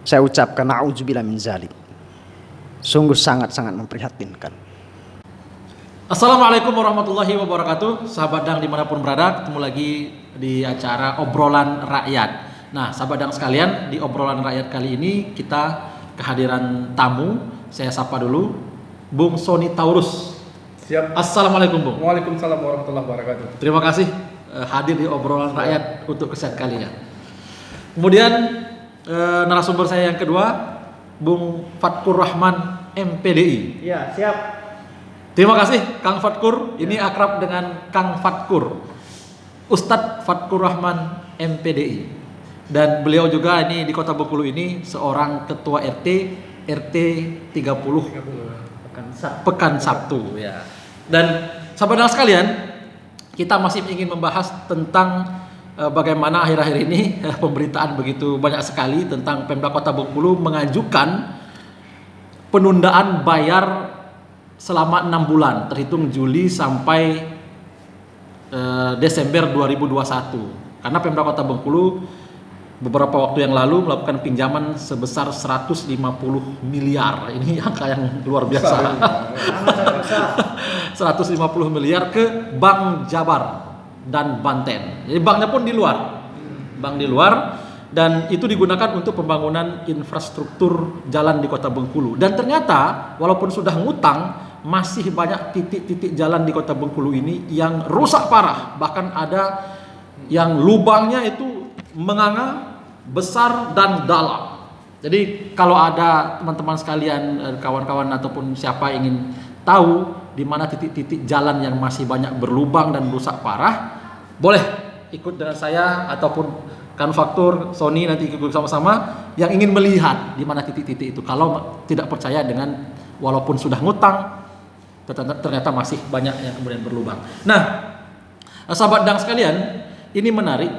Saya ucapkan na'udzubillah min zalik. Sungguh sangat-sangat memprihatinkan. Assalamualaikum warahmatullahi wabarakatuh. Sahabat Dang dimanapun berada, ketemu lagi di acara obrolan rakyat. Nah, sahabat Dang sekalian, di obrolan rakyat kali ini kita kehadiran tamu. Saya sapa dulu, Bung Sony Taurus. Siap. Assalamualaikum, Bung. Waalaikumsalam warahmatullahi wabarakatuh. Terima kasih hadir di obrolan rakyat untuk keset kalinya. Kemudian narasumber saya yang kedua, Bung Fatkur Rahman MPDI. Iya, siap. Terima kasih Kang Fatkur. Ini akrab dengan Kang Fatkur, Ustadz Fatkur Rahman MPDI. Dan beliau juga ini di Kota Bengkulu ini seorang ketua RT 30 Pekan Sabtu ya. Dan sahabat sekalian, kita masih ingin membahas tentang bagaimana akhir-akhir ini pemberitaan begitu banyak sekali tentang Pemda Kota Bengkulu mengajukan penundaan bayar selama 6 bulan terhitung Juli sampai Desember 2021. Karena Pemda Kota Bengkulu beberapa waktu yang lalu melakukan pinjaman sebesar 150 miliar. Ini angka yang luar biasa. 150 miliar ke Bank Jabar dan Banten. Jadi banknya pun di luar. Bank di luar, dan itu digunakan untuk pembangunan infrastruktur jalan di Kota Bengkulu. Dan ternyata walaupun sudah ngutang, masih banyak titik-titik jalan di Kota Bengkulu ini yang rusak parah. Bahkan ada yang lubangnya itu menganga, besar dan dalam. Jadi kalau ada teman-teman sekalian, kawan-kawan ataupun siapa ingin tahu di mana titik-titik jalan yang masih banyak berlubang dan rusak parah, boleh ikut dengan saya ataupun Kang Faktur, Sony nanti ikut sama-sama yang ingin melihat di mana titik-titik itu. Kalau tidak percaya dengan walaupun sudah ngutang, ternyata masih banyak yang kemudian berlubang. Nah, sahabat Dang sekalian, ini menarik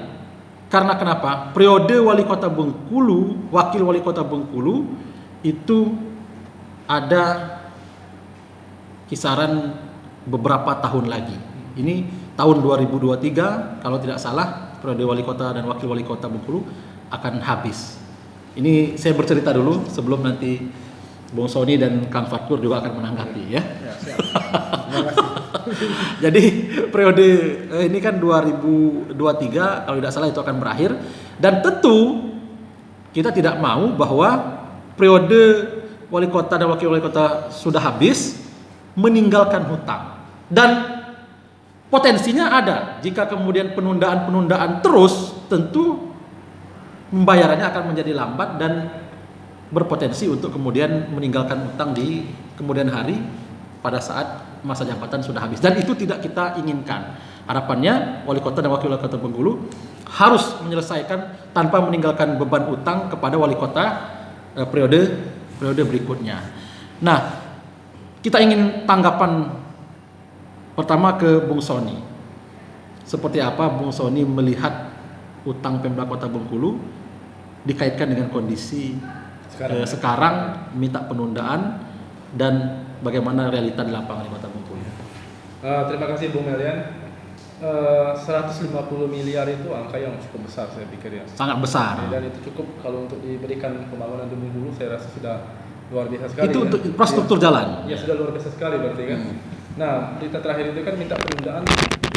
karena kenapa? Periode Wali Kota Bengkulu, Wakil Wali Kota Bengkulu itu ada kisaran beberapa tahun lagi. Ini tahun 2023 kalau tidak salah, periode wali kota dan wakil wali kota Bengkulu akan habis. Ini saya bercerita dulu sebelum nanti Bung Sony dan Kang Fatkur juga akan menanggapi ya. Siap. Terima kasih. Jadi periode ini kan 2023 kalau tidak salah itu akan berakhir, dan tentu kita tidak mau bahwa periode wali kota dan wakil wali kota sudah habis meninggalkan hutang. Dan potensinya ada jika kemudian penundaan terus, tentu pembayarannya akan menjadi lambat dan berpotensi untuk kemudian meninggalkan hutang di kemudian hari pada saat masa jabatan sudah habis. Dan itu tidak kita inginkan. Harapannya wali kota dan wakil wali kota Bengkulu harus menyelesaikan tanpa meninggalkan beban utang kepada wali kota periode berikutnya. Nah, kita ingin tanggapan pertama ke Bung Sony. Seperti apa Bung Sony melihat utang Pemda Kota Bengkulu dikaitkan dengan kondisi sekarang minta penundaan dan bagaimana realita di lapangan di Kota Bengkulu. Terima kasih Bung Melian. 150 miliar itu angka yang cukup besar saya pikir ya. Sangat besar. Dan itu cukup kalau untuk diberikan pembangunan di Bengkulu, saya rasa sudah luar biasa sekali. Itu ya. untuk infrastruktur jalan. Ya, sudah luar biasa sekali berarti kan. Nah, berita terakhir itu kan minta penundaan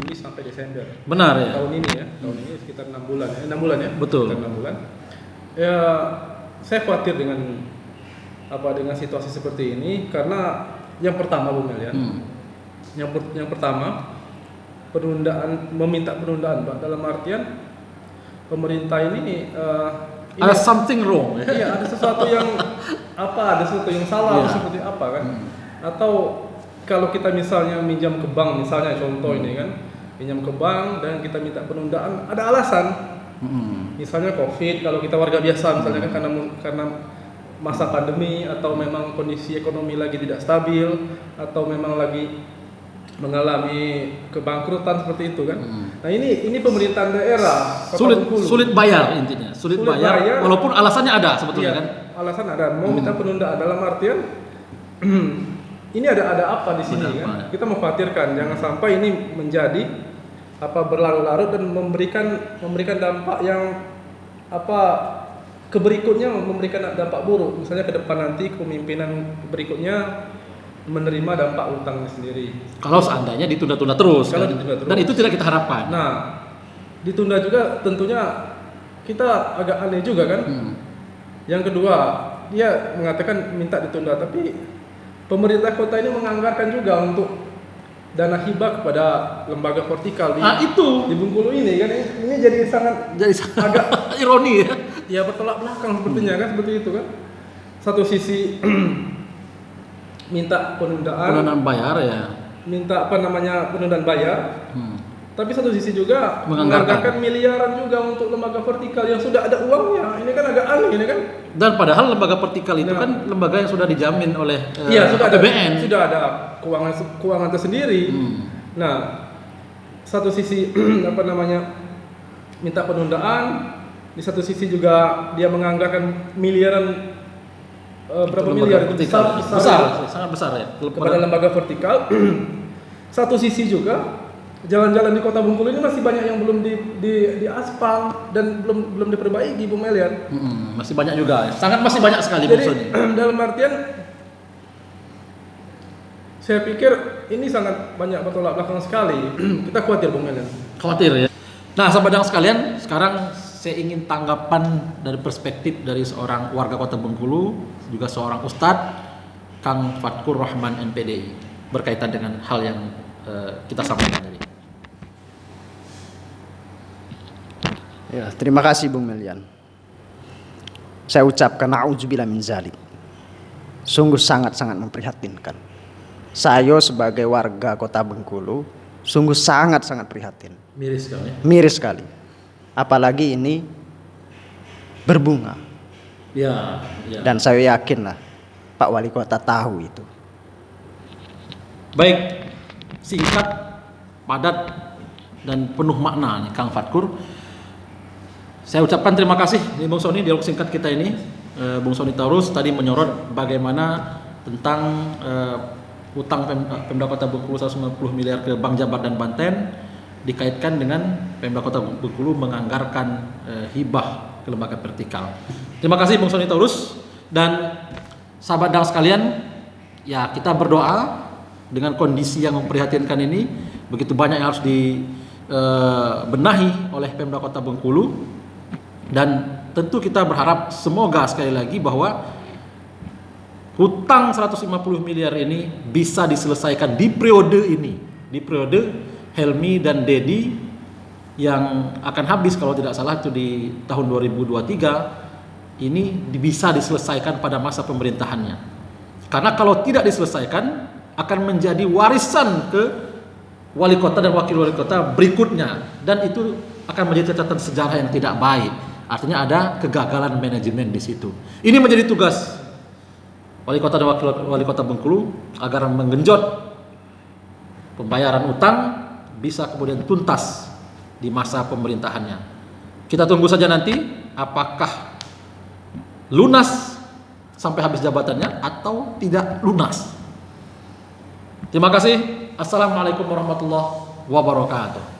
Juli sampai Desember. Benar ya. Tahun ini ya. Tahun ini sekitar 6 bulan ya. 6 bulan ya. Betul. Sekitar 6 bulan. Ya, saya khawatir dengan situasi seperti ini karena yang pertama Bung Melian. Yang pertama meminta penundaan, Pak. Dalam artian pemerintah ini ada something wrong ya. Iya, ada sesuatu yang ada sesuatu yang salah atau seperti apa kan? Atau kalau kita misalnya minjam ke bank, misalnya contoh ini kan, minjam ke bank dan kita minta penundaan, ada alasan. Misalnya COVID, kalau kita warga biasa misalnya kan karena masa pandemi atau memang kondisi ekonomi lagi tidak stabil atau memang lagi mengalami kebangkrutan seperti itu kan. Nah, ini pemerintahan daerah sulit bayar intinya. Sulit bayar walaupun alasannya ada sebetulnya kan. Alasan ada, mau minta penundaan dalam artian ini ada apa di sini kan? Kita mengkhawatirkan jangan sampai ini menjadi berlarut-larut dan memberikan dampak yang apa keberikutnya memberikan dampak buruk. Misalnya ke depan nanti kepemimpinan berikutnya menerima dampak utangnya sendiri. Kalau seandainya ditunda-tunda terus, Kalau kan? ditunda terus. Dan itu tidak kita harapkan. Nah, ditunda juga tentunya kita agak aneh juga kan. Yang kedua, dia mengatakan minta ditunda, tapi pemerintah kota ini menganggarkan juga untuk dana hibah kepada lembaga vertikal di Bengkulu ini kan. Ini jadi sangat agak ironi ya. ya bertolak belakang sepertinya kan, seperti itu kan. Satu sisi minta penundaan bayar ya. minta penundaan bayar. Tapi satu sisi juga Menganggarkan. menganggarkan miliaran juga untuk lembaga vertikal yang sudah ada uangnya. Ini kan agak aneh ini kan. Dan padahal lembaga vertikal itu Nah. kan lembaga yang sudah dijamin oleh Iya, sudah ada APBN. sudah ada keuangan tersendiri. Nah, satu sisi minta penundaan, di satu sisi juga dia menganggarkan miliaran berapa Lembaga miliar itu vertikal. besar Sangat besar ya. kepada lembaga vertikal. Satu sisi juga jalan-jalan di Kota Bengkulu ini masih banyak yang belum di aspal dan belum diperbaiki, Bung Melian. Masih banyak juga. Masih banyak sekali Jadi maksudnya. dalam artian saya pikir ini sangat banyak bertolak belakang sekali. Kita khawatir, Bung Melian. Khawatir ya. Nah, sahabat dang sekalian, sekarang saya ingin tanggapan dari perspektif dari seorang warga Kota Bengkulu, juga seorang ustadz, Kang Fatkur Rahman NPDI, berkaitan dengan hal yang kita sampaikan tadi. Ya, terima kasih Bung Melian. Saya ucapkan na'udzubillah min zalik. Sungguh sangat-sangat memprihatinkan. Saya sebagai warga Kota Bengkulu sungguh sangat-sangat prihatin. Miris sekali. Miris sekali. Apalagi ini berbunga. Ya. Dan saya yakin lah Pak Wali Kota tahu itu. Baik, singkat, padat, dan penuh makna nih Kang Fatkur. Saya ucapkan terima kasih nih Bung Sony, dialog singkat kita ini. Bung Sony Taurus tadi menyorot bagaimana tentang utang Pemda Kota Bengkulu 190 miliar ke Bank Jabar dan Banten dikaitkan dengan Pemda Kota Bengkulu menganggarkan hibah ke lembaga vertikal. Terima kasih Bung Sony Taurus dan sahabat dang sekalian, ya kita berdoa dengan kondisi yang memprihatinkan ini, begitu banyak yang harus dibenahi oleh Pemda Kota Bengkulu. Dan tentu kita berharap semoga sekali lagi bahwa hutang 150 miliar ini bisa diselesaikan di periode ini, di periode Helmi dan Dedi yang akan habis kalau tidak salah itu di tahun 2023 ini bisa diselesaikan pada masa pemerintahannya. Karena kalau tidak diselesaikan akan menjadi warisan ke wali kota dan wakil wali kota berikutnya, dan itu akan menjadi catatan sejarah yang tidak baik. Artinya ada kegagalan manajemen di situ. Ini menjadi tugas wali kota dan wakil wali kota Bengkulu agar menggenjot pembayaran utang bisa kemudian tuntas di masa pemerintahannya. Kita tunggu saja nanti apakah lunas sampai habis jabatannya atau tidak lunas. Terima kasih. Assalamualaikum warahmatullahi wabarakatuh.